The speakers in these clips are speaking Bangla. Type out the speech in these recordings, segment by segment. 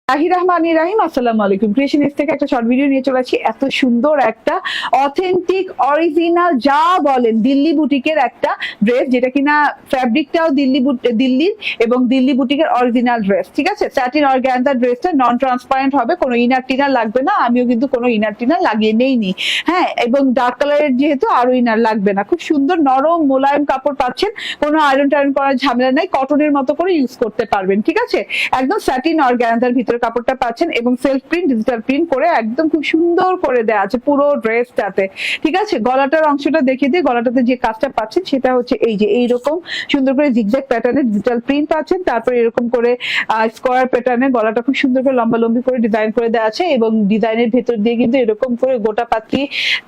রহিম আসসালামু আলাইকুম। ক্রিয়েশনিস্ট থেকে একটা শর্ট ভিডিও নিয়ে চলে আসছি। এত সুন্দর একটা অথেন্টিক অরিজিনাল যা বলেন দিল্লি বুটিকের একটা ড্রেস, যেটা কিনা ফ্যাব্রিকটাও দিল্লির এবং দিল্লি বুটিকের অরিজিনাল ড্রেস। ঠিক আছে, স্যাটিন অর্গানজা ড্রেসটা নন ট্রান্সপারেন্ট হবে, কোনো ইনার টিনার লাগবে না। আমিও কিন্তু কোনো ইনার টিনার লাগিয়ে নেইনি। হ্যাঁ, এবং ডার্ক কালারের যেহেতু আরো ইনার লাগবে না। খুব সুন্দর নরম মোলায়েম কাপড় পাচ্ছেন, কোনো আয়রন টায়রন করার ঝামেলা নাই, কটনের মতো করে ইউজ করতে পারবেন। ঠিক আছে, একদম স্যাটিন অর্গানজার ভিতরে কাপড়টা পাচ্ছেন এবং সেলফ প্রিন্ট ডিজিটাল প্রিন্ট করে একদম খুব সুন্দর করে দেওয়া আছে পুরো ড্রেসটাতে। ঠিক আছে, গলাটার অংশটা দেখিয়ে দিই। গলাটাতে যে কাজটা পাচ্ছেন সেটা হচ্ছে এই যে এইরকম সুন্দর করে জিগজ্যাগ প্যাটার্নের ডিজিটাল প্রিন্ট পাচ্ছেন। তারপরে এরকম করে স্কোয়ার প্যাটার্নে গলাটা খুব সুন্দর করে লম্বা লম্বি করে ডিজাইন করে দেওয়া আছে এবং ডিজাইনের ভেতর দিয়ে কিন্তু এরকম করে গোটা পাত্রি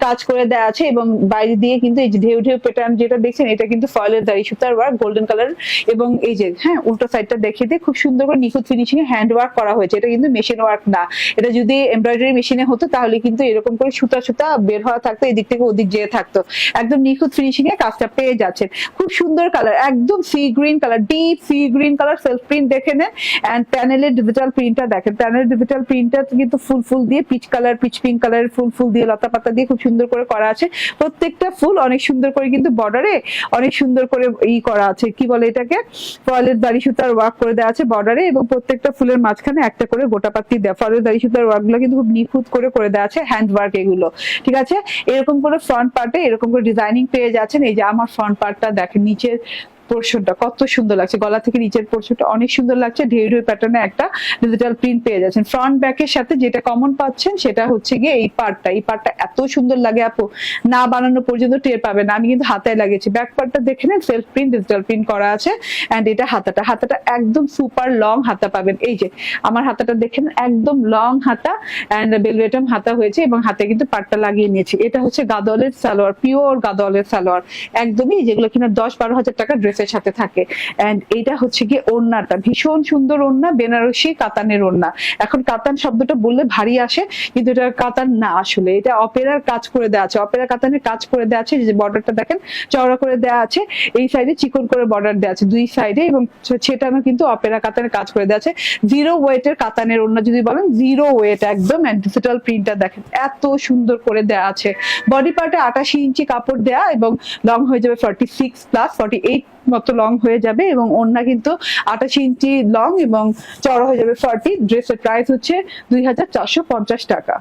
কাজ করে দেওয়া আছে এবং বাইরে দিয়ে কিন্তু এই যে ঢেউ ঢেউ প্যাটার্ন যেটা দেখছেন এটা কিন্তু ফয়েলের দাড়ি সুতার ওয়ার্ক গোল্ডেন কালার এবং এই যে হ্যাঁ উল্টো সাইডটা দেখিয়ে দিয়ে খুব সুন্দর করে নিখুঁত ফিনিশিং এ হ্যান্ড ওয়ার্ক করা হয়েছে। এটা কিন্তু মেশিন ওয়ার্ক না। এটা যদি এমব্রয়ডারি মেশিনে হতো তাহলে কিন্তু এরকম করে সুতা সুতা বের হওয়া থাকতো, এদিক থেকে ওদিক যেয়ে থাকতো। একদম নিখুঁত ফিনিশিং এ কাজটা পেয়ে যাচ্ছেন। খুব সুন্দর কালার, একদম sea green colour, deep sea green colour. Self print দেখে নেন এন্ড প্যানেলের ডিজিটাল প্রিন্টটা দেখেন। প্যানেলের ডিজিটাল প্রিন্টটা কিন্তু ফুল দিয়ে পিচ কালার, পিচ পিঙ্ক কালারের ফুল দিয়ে লতা পাতা দিয়ে খুব সুন্দর করে করা আছে। প্রত্যেকটা ফুল অনেক সুন্দর করে কিন্তু বর্ডারে অনেক সুন্দর করে করা আছে, কি বলে এটাকে, ফয়েলের দাড়ি সুতার ওয়ার্ক করে দেওয়া আছে বর্ডারে এবং প্রত্যেকটা ফুলের মাঝখানে একটা করে গোটা পাত্তি দেওয়া। ফয়েলের দাড়ি সুতার ওয়ার্ক গুলো কিন্তু খুব নিখুঁত করে দেওয়া আছে, হ্যান্ড ওয়ার্ক এগুলো। ঠিক আছে, এরকম করে ফ্রন্ট পার্টে এরকম করে ডিজাইনিং পেয়ে যাচ্ছেন। এই যে আমার ফ্রন্ট পার্টটা দেখেন, নিচের পোর্শনটা কত সুন্দর লাগছে, গলা থেকে নিচের পোর্শনটা অনেক সুন্দর লাগছে। ঢেউ ঢেউ প্যাটার্নে একটা ডিজিটাল প্রিন্ট পেয়ে যাচ্ছেন। ফ্রন্ট ব্যাকের সাথে যেটা কমন পাচ্ছেন সেটা হচ্ছে গিয়ে এই পার্টটা এত সুন্দর লাগে আপু, না বানানো পর্যন্ত টের পাবে না। আমি কিন্তু হাতায় লাগিয়েছি। ব্যাক পার্টটা দেখে নেন, সেলফ প্রিন্ট ডিজিটাল প্রিন্ট করা আছে এন্ড এটা হাতাটা একদম সুপার লং হাতা পাবেন। এই যে আমার হাতাটা দেখেন, একদম লং হাতা এন্ড বেলভেটম হাতা হয়েছে এবং হাতে কিন্তু পাটটা লাগিয়ে নিয়েছি। এটা হচ্ছে গাদোয়ালের সালোয়ার, পিওর গাদোয়ালের সালোয়ার, একদমই যেগুলো কিনা 10-12 হাজার টাকা ড্রেস সাথে থাকে। এন্ড এটা হচ্ছে কি ওড়নাটা, ভীষণ সুন্দর ওড়না, বেনারসি কাতানের ওড়না। এখন কাতান শব্দটা বললে ভারী আসে, কিন্তু এটা কাতান না, আসলে এটা অপেরার কাজ করে দেওয়া আছে, অপেরা কাতানের কাজ করে দেওয়া আছে। যে বর্ডারটা দেখেন চওড়া করে দেওয়া আছে, এই সাইডে চিকন করে বর্ডার দেওয়া আছে দুই সাইডে এবং সেটানো কিন্তু অপেরা কাতানের কাজ করে দেওয়া আছে। জিরো ওয়েটের কাতানের ওড়না যদি বলেন, জিরো ওয়েট একদম। এন্ড ডিজিটাল প্রিন্টটা দেখেন এত সুন্দর করে দেওয়া আছে। বডি পার্টে 88 ইঞ্চি কাপড় দেওয়া এবং লং হয়ে যাবে 46+ 48 মতো লং হয়ে যাবে এবং ওড়না কিন্তু 88 ইঞ্চি লং এবং চওড়া হয়ে যাবে 40। ড্রেসের প্রাইস হচ্ছে 2450 টাকা।